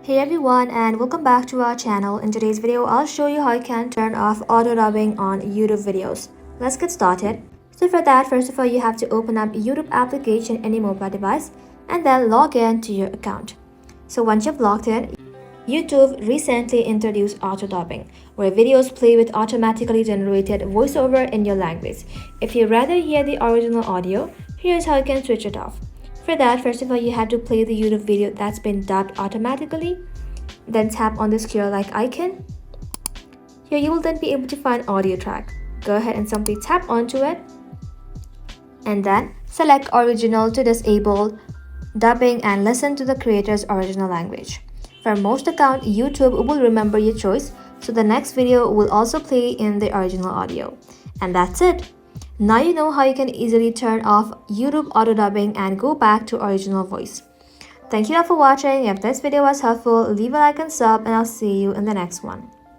Hey everyone, and welcome back to our channel. In today's video, I'll show you how you can turn off auto dubbing on YouTube videos. Let's get started. So for that, first of all, you have to open up YouTube application in your mobile device and then log in to your account. So once you've logged in, YouTube recently introduced auto dubbing, where videos play with automatically generated voiceover in your language. If you rather hear the original audio, here's how you can switch it off. For that, first of all, you have to play the YouTube video that's been dubbed automatically. Then tap on the square like icon. Here you will then be able to find audio track. Go ahead and simply tap onto it. And then select original to disable dubbing and listen to the creator's original language. For most accounts, YouTube will remember your choice, so the next video will also play in the original audio. And that's it. Now you know how you can easily turn off YouTube auto dubbing and go back to original voice. Thank you all for watching. If this video was helpful, leave a like and sub, and I'll see you in the next one.